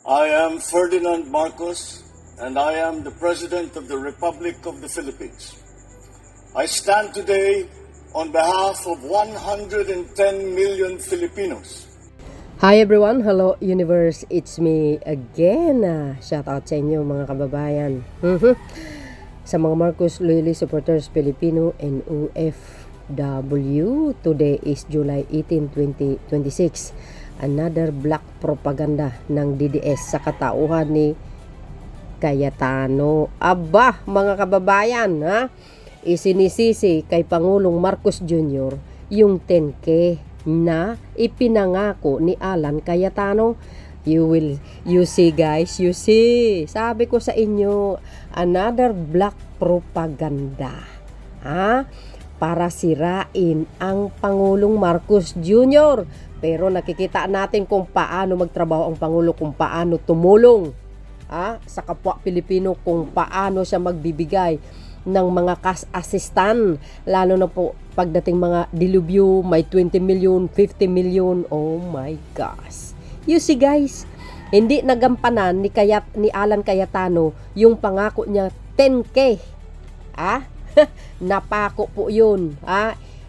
I am Ferdinand Marcos, and I am the President of the Republic of the Philippines. I stand today on behalf of 110 million Filipinos. Hi everyone, hello universe, it's me again. Shout out sa inyo mga kababayan. Sa mga Marcos Loyalist supporters Filipino and OFW, today is July 18, 2026. Another black propaganda ng DDS sa katauhan ni Cayetano. Aba, mga kababayan, isinisisi kay Pangulong Marcos Jr. yung 10K na ipinangako ni Alan Cayetano. You see guys, you see. Sabi ko sa inyo, another black propaganda. Para sirain ang Pangulong Marcos Jr. Pero nakikita natin kung paano magtrabaho ang Pangulo, kung paano tumulong sa kapwa Pilipino, kung paano siya magbibigay ng mga cash assistant, lalo na po pagdating mga dilubyo, may 20 million, 50 million. Oh my gosh. You see guys, hindi nagampanan ni Alan Cayetano yung pangako niya 10K. Napako po yun.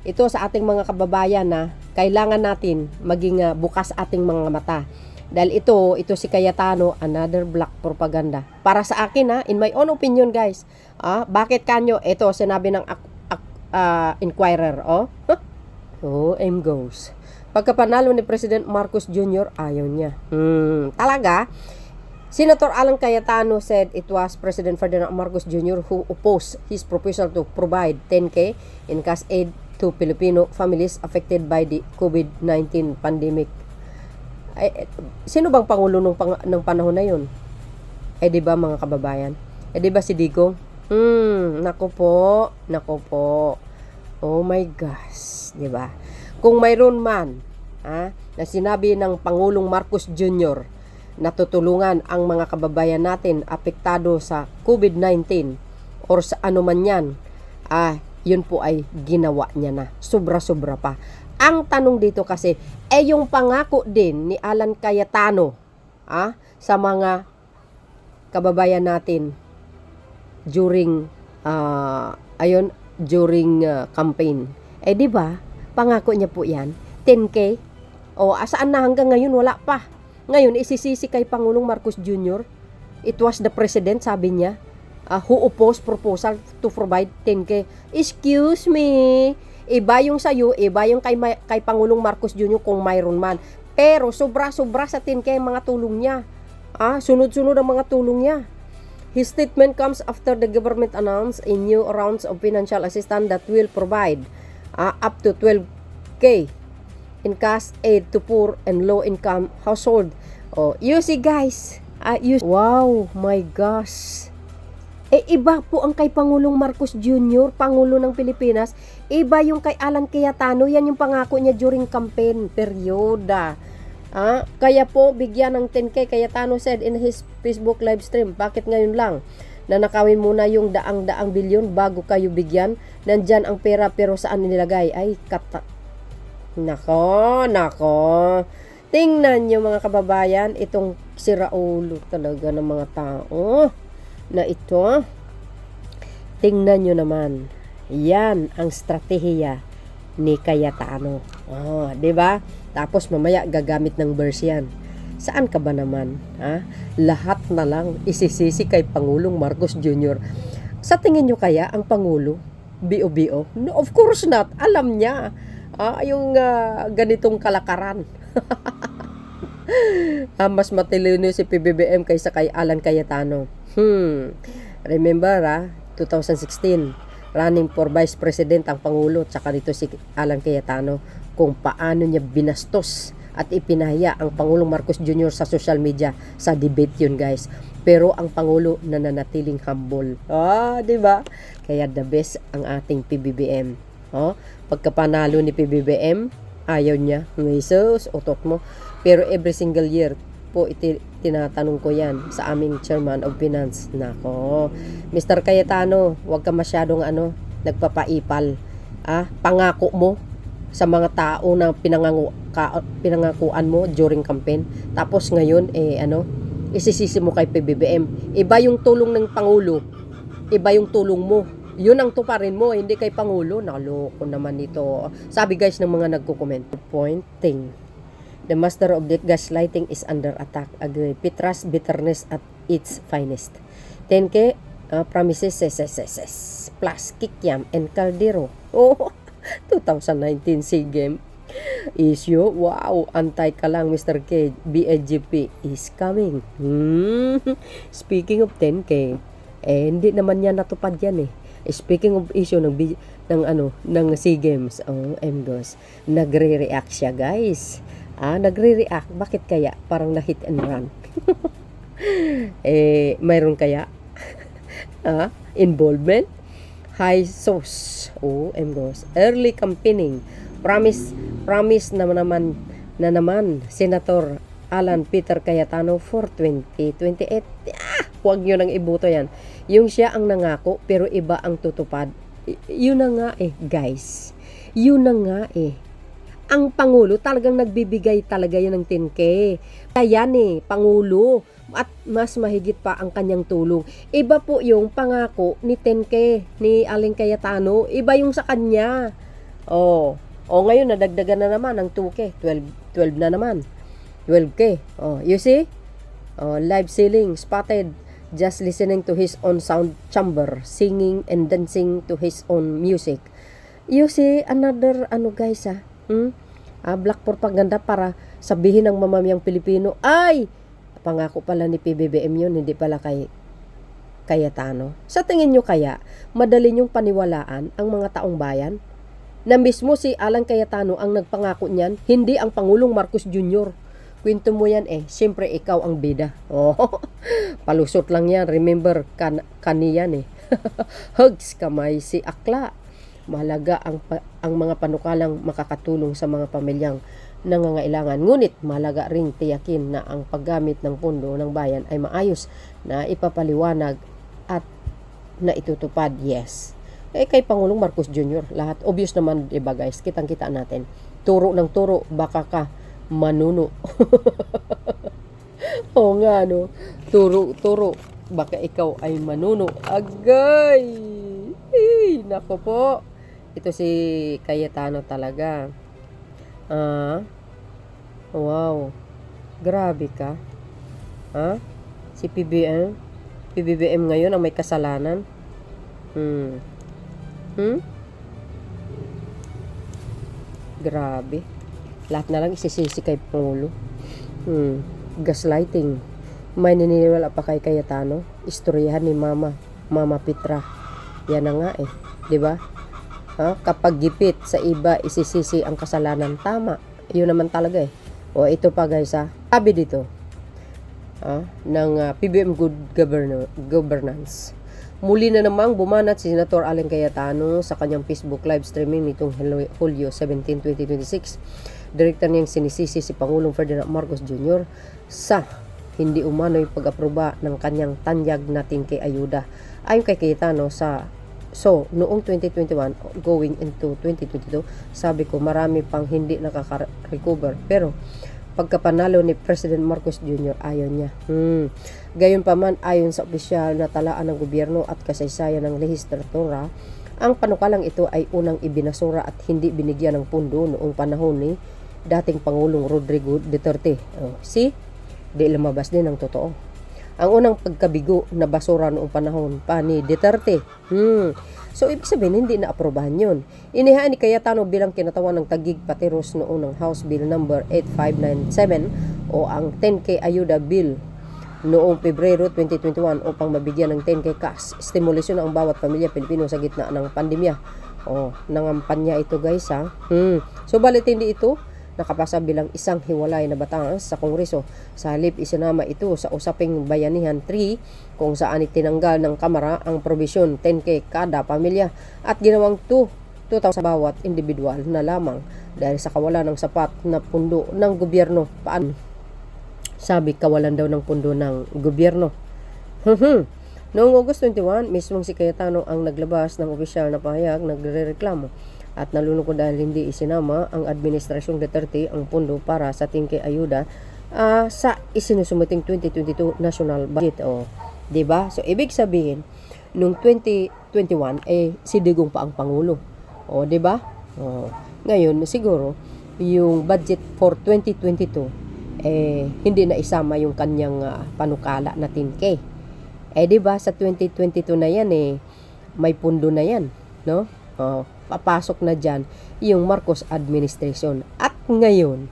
Ito sa ating mga kababayan kailangan natin maging bukas ating mga mata. Dahil ito si Cayetano, another black propaganda. Para sa akin in my own opinion guys. Bakit kanyo? Ito sinabi ng Inquirer. M goes. Pagkapanalo ni President Marcos Jr., ayaw niya. Talaga? Senator Alan Cayetano said it was President Ferdinand Marcos Jr. who opposed his proposal to provide 10K in cash aid to Filipino families affected by the COVID-19 pandemic. Sino bang pangulo ng panahon na yun? Di ba mga kababayan? Di ba si Digong? Nako po. Oh my gosh, di ba? Kung mayroon man na sinabi ng Pangulong Marcos Jr. na tutulungan ang mga kababayan natin apektado sa COVID-19 or sa anuman yan, yun po ay ginawa niya na. Sobra-sobra pa. Ang tanong dito kasi, yung pangako din ni Alan Cayetano sa mga kababayan natin during campaign. Di ba? Pangako niya po yan. 10K. Saan na hanggang ngayon? Wala pa. Ngayon, isisisi kay Pangulong Marcos Jr. It was the President, sabi niya, who opposed proposal to provide 10K. Excuse me. Iba yung sa'yo, iba yung kay Pangulong Marcos Jr. kung mayroon man. Pero sobra-sobra sa 10K ang mga tulong niya. Sunod-sunod ang mga tulong niya. His statement comes after the government announced a new rounds of financial assistance that will provide up to 12K in cash aid to poor and low-income household. You see guys, wow, my gosh. Iba po ang kay Pangulong Marcos Jr., Pangulo ng Pilipinas. Iba yung kay Alan Cayetano. Yan yung pangako niya during campaign period. Kaya po, bigyan ng 10K. Cayetano said in his Facebook live stream, bakit ngayon lang? Nanakawin muna yung daang-daang bilyon bago kayo bigyan. Nandyan ang pera pero saan nilagay? Nako. Tingnan nyo mga kababayan, itong siraulo talaga ng mga tao na ito. Tingnan nyo naman. Yan ang strategiya ni Cayetano. Diba? Tapos mamaya gagamit ng verse yan. Saan ka ba naman? Lahat na lang isisisi kay Pangulong Marcos Jr. Sa tingin nyo kaya ang Pangulo BO? No, of course not. Alam niya yung ganitong kalakaran. Mas matalino si PBBM kaysa kay Alan Cayetano. Remember 2016 running for Vice President ang Pangulo, tsaka dito si Alan Cayetano, kung paano niya binastos at ipinahiya ang Pangulong Marcos Jr. sa social media. Sa debate yun guys. Pero ang Pangulo nananatiling humble. Diba? Kaya the best ang ating PBBM. Pagkapanalo ni PBBM, ayaw niya. Jesus, utot mo. Pero every single year po tinatanong ko yan sa aming Chairman of Finance. Nako, Mr. Cayetano, huwag ka masyadong nagpapaipal. Pangako mo sa mga tao na pinangakuan mo during campaign. Tapos ngayon isisisi mo kay PBBM. Iba yung tulong ng Pangulo, iba yung tulong mo. Yun ang tuparin mo, hindi kay Pangulo. Nakaloko naman ito. Sabi guys ng mga nagko-comment. Pointing. The master of the gaslighting is under attack. Agree. Petra's bitterness at its finest. 10K promises plus Kikiam and Caldero. Oh, 2019 SEA Game issue. Wow, antay ka lang Mr. K. BAGP is coming. Speaking of 10K, hindi naman yan natupad yan eh. Speaking of issue ng SEA Games, MGOS, nagre-react siya guys. Nagre-react. Bakit kaya? Parang na hit and run. Mayroon kaya involvement? High sauce. MGOS. Early campaigning. Promise na naman Senator Alan Peter Cayetano for 2028. Huwag nyo nang ibuto yan. Yung siya ang nangako pero iba ang tutupad. Yun na nga guys. Yun na nga Ang Pangulo talagang nagbibigay talaga yan ng 10K. Kaya Pangulo. At mas mahigit pa ang kanyang tulong. Iba po yung pangako ni 10K ni Aling Cayetano. Iba yung sa kanya. Ngayon nadagdagan na naman ng 2K. 12 na naman. 12K. You see? Live ceiling spotted just listening to his own sound chamber, singing and dancing to his own music. You see, another guys black propaganda para sabihin ng mamamayang Pilipino, ay, pangako pala ni PBBM yun, hindi pala kay Cayetano. Sa tingin nyo kaya, madali nyong paniwalaan ang mga taong bayan? Na mismo si Alan Cayetano ang nagpangako niyan, hindi ang Pangulong Marcos Jr. Kwento mo yan siyempre ikaw ang bida. Palusot lang yan. Remember, kaniyan Hugs kamay si akla. Mahalaga ang mga panukalang makakatulong sa mga pamilyang nangangailangan. Ngunit mahalaga ring tiyakin na ang paggamit ng pondo ng bayan ay maayos na ipapaliwanag at na itutupad. Yes. Kay Pangulong Marcos Jr. lahat. Obvious naman, diba guys? Kitang-kita natin. Turo ng turo, baka ka manuno. Nga turo, baka ikaw ay manuno. Agay! Nako po. Ito si Cayetano talaga. Wow. Grabe ka. Si PBBM ngayon ang may kasalanan. Grabe. Lahat na lang isisisi kay Pangulo. Gaslighting. May naniniwala pa kay Cayetano. Istoryahan ni Mama Petra. Yan na nga 'di ba? Kapag gipit sa iba isisisi ang kasalanan, tama. Yun naman talaga ito pa guys sabi dito ng PBM Good Governance. Muli na namang bumanat si Senator Alan Cayetano sa kanyang Facebook live streaming nitong Hulyo 17, 2026. Direkta niyang sinisisi si Pangulong Ferdinand Marcos Jr. sa hindi umano'y pag-aproba ng kanyang tanyag na 10K ayuda. Ayon kay Cayetano noong 2021 going into 2022, sabi ko marami pang hindi nakaka-recover pero pagkapanalo ni President Marcos Jr. ayaw niya. Gayon pa man, ayon sa opisyal na talaan ng gobyerno at kasaysayan ng lehislatura, ang panukalang ito ay unang ibinasura at hindi binigyan ng pundo noong panahon ni dating Pangulong Rodrigo Duterte. Di lumabas din ang totoo. Ang unang pagkabigo na basura noong panahon pa ni Duterte. So, ibig sabihin, hindi na-aprobahan yun. Inihaan ni Cayetano bilang kinatawan ng Taguig Pateros noong ng House Bill number 8597 o ang 10K Ayuda Bill noong Pebrero 2021 upang mabigyan ng 10K cash stimulasyon ang bawat pamilya Pilipino sa gitna ng pandemya. Nangampanya ito guys So, balit hindi ito nakapasa bilang isang hiwalay na batas sa Kongreso. Sa halip isinama ito sa Usaping Bayanihan 3 kung saan itinanggal ng Kamara ang probisyon 10K kada pamilya at ginawang 2,000 bawat individual na lamang dahil sa kawalan ng sapat na pundo ng gobyerno. Paano? Sabi kawalan daw ng pundo ng gobyerno. Noong August 21, mismong si Cayetano ang naglabas ng opisyal na pahayag nagrereklamo at nalulungkot dahil hindi isinama ang Administrasyong Duterte ang pundo para sa 10K ayuda sa isinusumuting 2022 national budget. O, 'di ba? So ibig sabihin nung 2021 si Digong pa ang pangulo. O, 'di ba? O, ngayon siguro yung budget for 2022 hindi na isama yung kanyang panukala na 10K. 'Di ba sa 2022 na yan may pundo na yan, no? Papasok na diyan yung Marcos administration. At ngayon,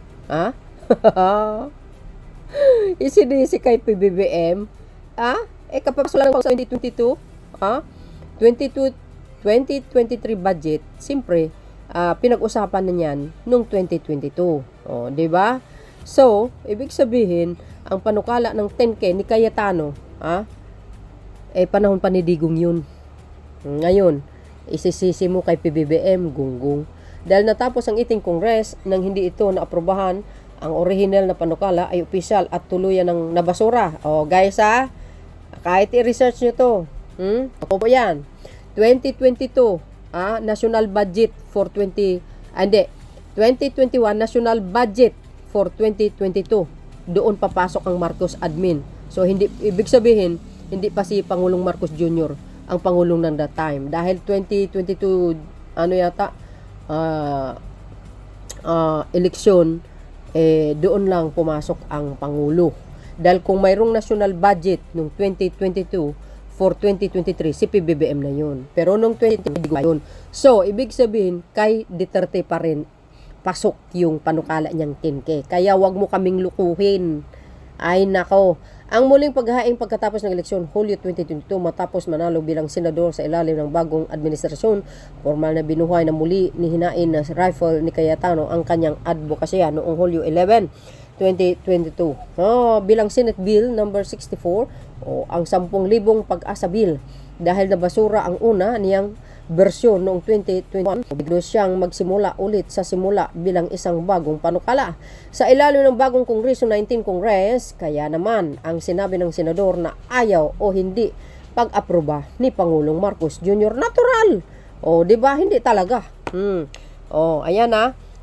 isinisi kay PBBM, kapapasok lang sa 2022, 2023 budget, siyempre, pinag-usapan na niyan nung 2022. O, di ba? So, ibig sabihin, ang panukala ng 10K ni Cayetano, panahon pa ni Digong yun. Ngayon, isisisi mo kay PBBM, gunggong. Dahil natapos ang iting kongres nang hindi ito naaprubahan, ang original na panukala ay opisyal at tuluyan ng nabasura. O guys kahit i-research nyo to. Ako po yan. 2022, national budget for 2021 national budget for 2022. Doon papasok ang Marcos admin. So hindi ibig sabihin hindi pa si Pangulong Marcos Jr. ang pangulong ng that time dahil 2022 eleksyon doon lang pumasok ang pangulo. Dahil kung mayroong national budget nung 2022 for 2023 si PBBM na yun. Pero nung 2023 yun. So ibig sabihin kay Duterte pa rin pasok yung panukala niyang 10K. Kaya wag mo kaming lukuhin. Ay nako. Ang muling paghahaing pagkatapos ng eleksyon Hulyo 2022 matapos manalo bilang senador sa ilalim ng bagong administrasyon, formal na binuhay na muli ni hinain na rifle ni Cayetano ang kanyang advokasya noong Hulyo 11, 2022. Bilang Senate Bill number 64 ang 10,000 pag-asa bill dahil nabasura ang una niyang bersyon noong 2021, biglo siyang magsimula ulit sa simula bilang isang bagong panukala. Sa ilalim ng bagong Kongreso 19 Congress, kaya naman ang sinabi ng senador na ayaw o hindi pag-aproba ni Pangulong Marcos Jr. natural. Di ba? Hindi talaga. Ayan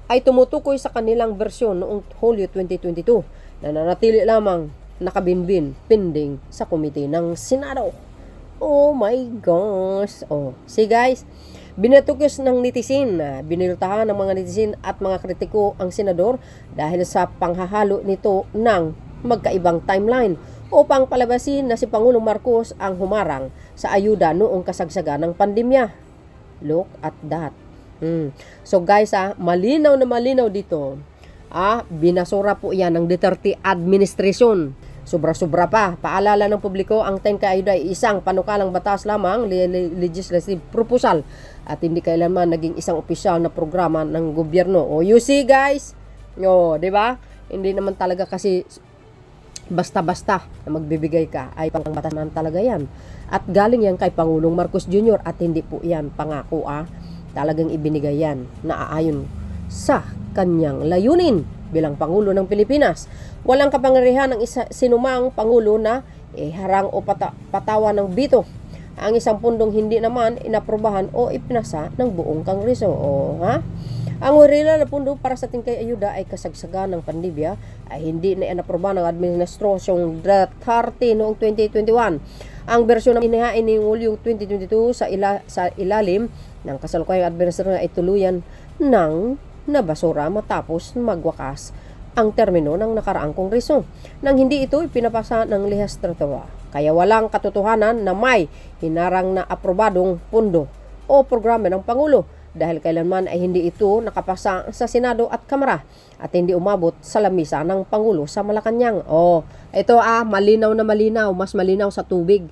ay tumutukoy sa kanilang bersyon noong Hulyo 2022 na nanatili lamang nakabinbin pending sa komite ng Senado. Oh my gosh. See guys, binatukos ng netizen, biniltahan ng mga netizen at mga kritiko ang senador dahil sa panghahalo nito ng magkaibang timeline upang palabasin na si Pangulong Marcos ang humarang sa ayuda noong kasagsagan ng pandemya. Look at that. So guys, malinaw na malinaw dito. Binasura po yan ng Duterte administration. Sobra-sobra pa. Paalala ng publiko, ang 10K ayuda ay isang panukalang batas lamang, legislative proposal, at hindi kailanman naging isang opisyal na programa ng gobyerno. You see guys? Di ba? Hindi naman talaga kasi basta-basta na magbibigay ka ay pangbatas naman talaga yan. At galing yan kay Pangulong Marcos Jr. at hindi po yan pangako talagang ibinigay yan na aayon sa kanyang layunin bilang Pangulo ng Pilipinas. Walang kapangyarihan ng sinumang Pangulo na harang o patawa ng bito ang isang pundong hindi naman inaprobahan o ipinasa ng buong Kongreso. Ang original na pundo para sa 10K ayuda ay kasagsagan ng pandemya ay hindi na inaprobahan ng administrasyong Duterte noong 2021. Ang bersyon ng inihain ni Hulyo 2022 sa ilalim ng kasalukuyang administrasyon ay tuluyan ng nabasura matapos magwakas ang termino ng nakaraang kongreso nang hindi ito ipinapasa ng lehislatura. Kaya walang katotohanan na may hinarang na aprobadong pundo o programa ng Pangulo dahil kailanman ay hindi ito nakapasa sa Senado at Kamara at hindi umabot sa lamisa ng Pangulo sa Malacanang. Ito malinaw na malinaw, mas malinaw sa tubig.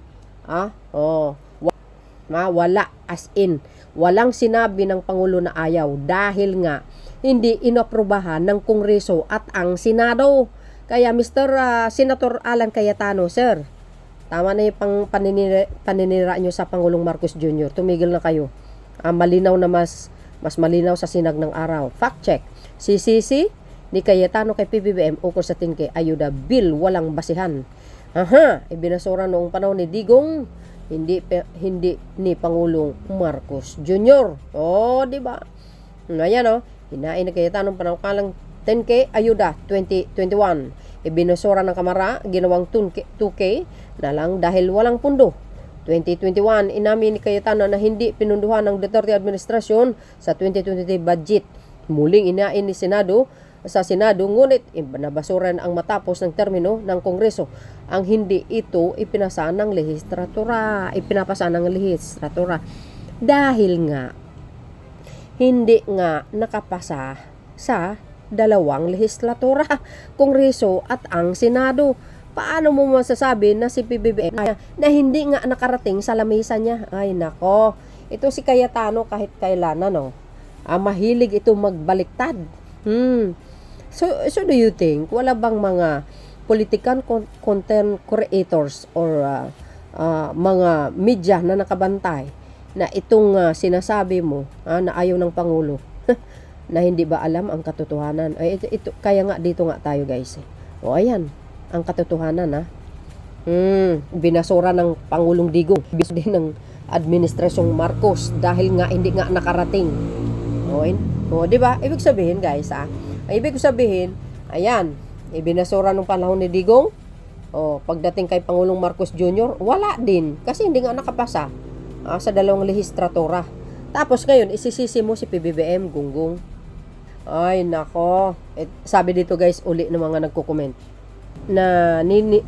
Wala as in, walang sinabi ng Pangulo na ayaw dahil nga hindi inaprobahan ng Kongreso at ang Senado. Kaya Mr. Senator Alan Cayetano, sir, tama na yung paninira nyo sa Pangulong Marcos Jr. Tumigil na kayo. Malinaw na mas malinaw sa sinag ng araw. Fact check. CCC ni Cayetano kay PBBM ukol sa 10K ayuda bill walang basihan. Ibinasura noong panahon ni Digong, hindi ni Pangulong Marcos Jr. Di ba? Ayan hinain na Cayetano panukalang 10K ayuda 2021. Ibinusura ng Kamara, ginawang 2K na lang dahil walang pundo. 2021, inamin ni Cayetano na hindi pinunduhan ng Duterte administrasyon sa 2023 budget. Muling inain ni sa Senado, ngunit nabasura ang matapos ng termino ng Kongreso. Ang hindi ito ipinasa ng lehislatura. Dahil nga, hindi nga nakapasa sa dalawang lehislatura, Kongreso at ang Senado. Paano mo masasabi na si PBBM na hindi nga nakarating sa lamesa niya? Ay nako, ito si Cayetano kahit kailan mahilig ito magbaliktad. So do you think wala bang mga political content creators or mga media na nakabantay na itong sinasabi mo na ayaw ng Pangulo na hindi ba alam ang katotohanan? Ay, ito, kaya nga dito nga tayo guys. O ayan, ang katotohanan binasura ng Pangulong Digong, bis din ng Administrasyong Marcos dahil nga hindi nga nakarating. O di ba? Ibig sabihin guys, ibig sabihin, ayan, ibinasura ng panahon ni Digong. O pagdating kay Pangulong Marcos Jr., wala din kasi hindi nga nakapasa sa dalawang lehislatura. Tapos ngayon, isisisi mo si PBBM, gunggong. Ay, nako. Sabi dito guys, uli ng mga nagko-comment.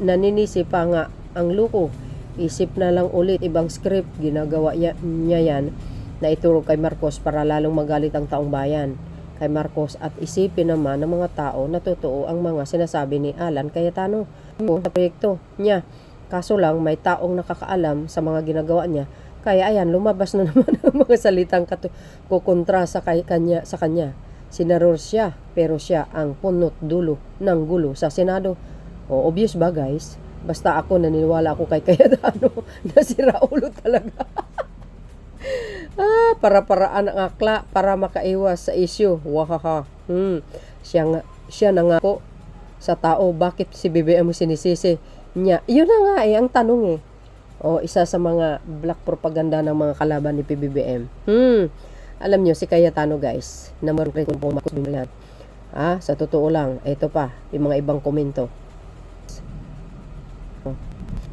Naninisi pa nga ang luko. Isip na lang ulit ibang script. Ginagawa niya yan na ituro kay Marcos para lalong magalit ang taong bayan kay Marcos at isipin naman ng mga tao na totoo ang mga sinasabi ni Alan Cayetano sa proyekto niya. Kaso lang, may taong nakakaalam sa mga ginagawa niya. Kaya ayan, lumabas na naman ang mga salitang kukontra sa kanya. Senador siya, pero siya ang punot dulo ng gulo sa Senado. Obvious ba guys? Basta ako naniniwala ako kay Cayetano na si Raulo talaga. Para-paraan ang akla para makaiwas sa issue. Wahaha. Siya na nga po sa tao, bakit si BBM sinisisi niya? Yun na nga ang tanong isa sa mga black propaganda ng mga kalaban ni PBBM. Alam nyo, si Cayetano guys, na marunong kung pumakot din lahat. Sa totoo lang, ito pa, yung mga ibang komento.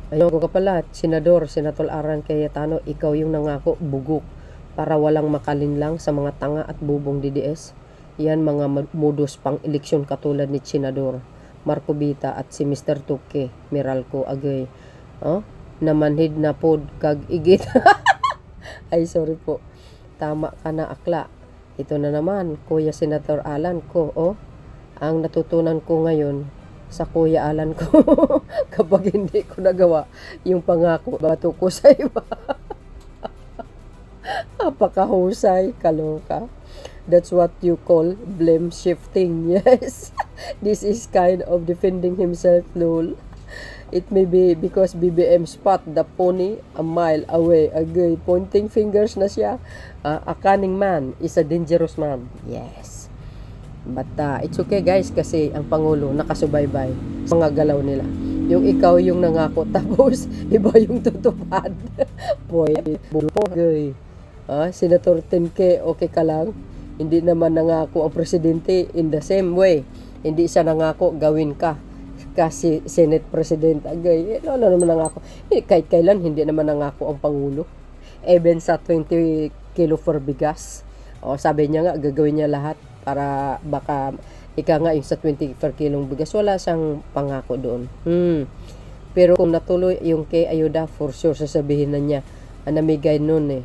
Ayun ko ka pala, Senator Alan Cayetano, ikaw yung nangako, bugok, para walang makalinlang sa mga tanga at bubong DDS. Yan mga modus pang eleksyon katulad ni Senador Marco Bita at si Mr. Tuque Meralco Agay. Namanhid na pod kag igit. Ay, sorry po. Tama ka na akla. Ito na naman, Kuya Senator Alan ko. Ang natutunan ko ngayon sa Kuya Alan ko kapag hindi ko nagawa yung pangako, bato ko sa iba. Apakahusay, kaloka. That's what you call blame shifting. Yes. This is kind of defending himself, lol. It may be because BBM spot the pony a mile away. Agay, pointing fingers na siya. A cunning man is a dangerous man. Yes. But it's okay guys kasi ang Pangulo nakasubaybay sa mga galaw nila. Yung ikaw yung nangako tapos iba yung tutupad. Boy, agay. Senator 10K, okay ka lang? Hindi naman nangako ang presidente in the same way. Hindi siya nangako gawin ka kasi Senate President agay. Ano naman nangako? Kahit kailan hindi naman nangako ang Pangulo. Even sa 20 kilo for bigas. Sabi niya nga gagawin niya lahat para baka ika nga yung sa 20 per kilong bigas wala siyang pangako doon. Pero kung natuloy yung kay ayuda, for sure sasabihin na niya namigay nun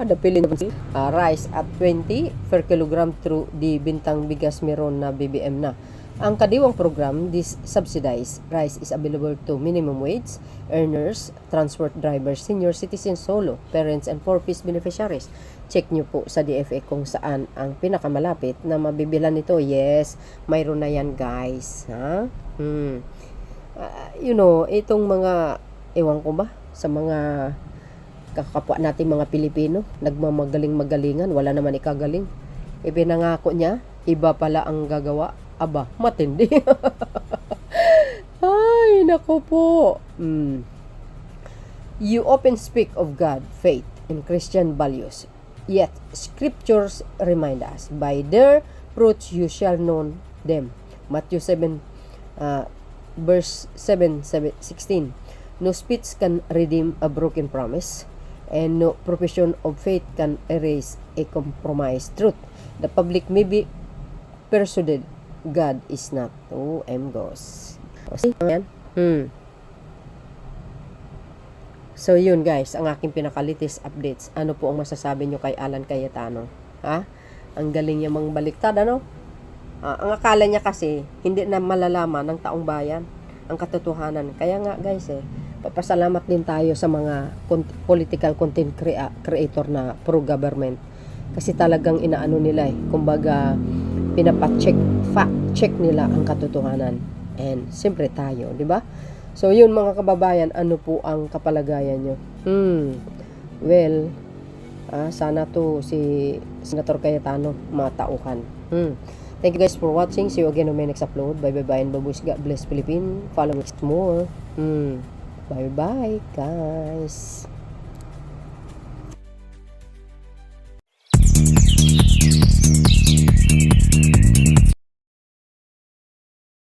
dapilin rice at 20 per kilogram through di bintang bigas meron na BBM na. Ang kadiwang program, this subsidized rice is available to minimum wage earners, transport drivers, senior citizens, solo parents, and 4-piece beneficiaries. Check nyo po sa DFA kung saan ang pinakamalapit na mabibilan nito. Yes, mayroon na yan guys. Itong mga, ewan ko ba, sa mga kakapwa natin mga Pilipino, nagmamagaling-magalingan, wala naman ikagaling. Ipinangako niya, iba pala ang gagawa. Aba, matindi. Ay, nako po. You often speak of God, faith, and Christian values. Yet, scriptures remind us, by their fruits you shall know them. Matthew 7, verse 16. No speech can redeem a broken promise, and no profession of faith can erase a compromised truth. The public may be persuaded, God is not. Oh, M goes. Yan. So yun guys, ang aking pinaka-latest updates. Ano po ang masasabi nyo kay Alan Cayetano? Ha? Ang galing niya mang baliktad, ano? Ang akala niya kasi, hindi na malalaman ng taong bayan ang katotohanan. Kaya nga guys papasalamat din tayo sa mga political content creator na pro-government. Kasi talagang inaano nila kumbaga fact check nila ang katotohanan. And siyempre tayo, di ba? So yun mga kababayan, ano po ang kapalagayan nyo? Well, sana to si Senator Cayetano matauhan. Thank you guys for watching. See you again on my next upload. Bye bye and babush. God bless Philippines. Follow me more. Bye bye guys.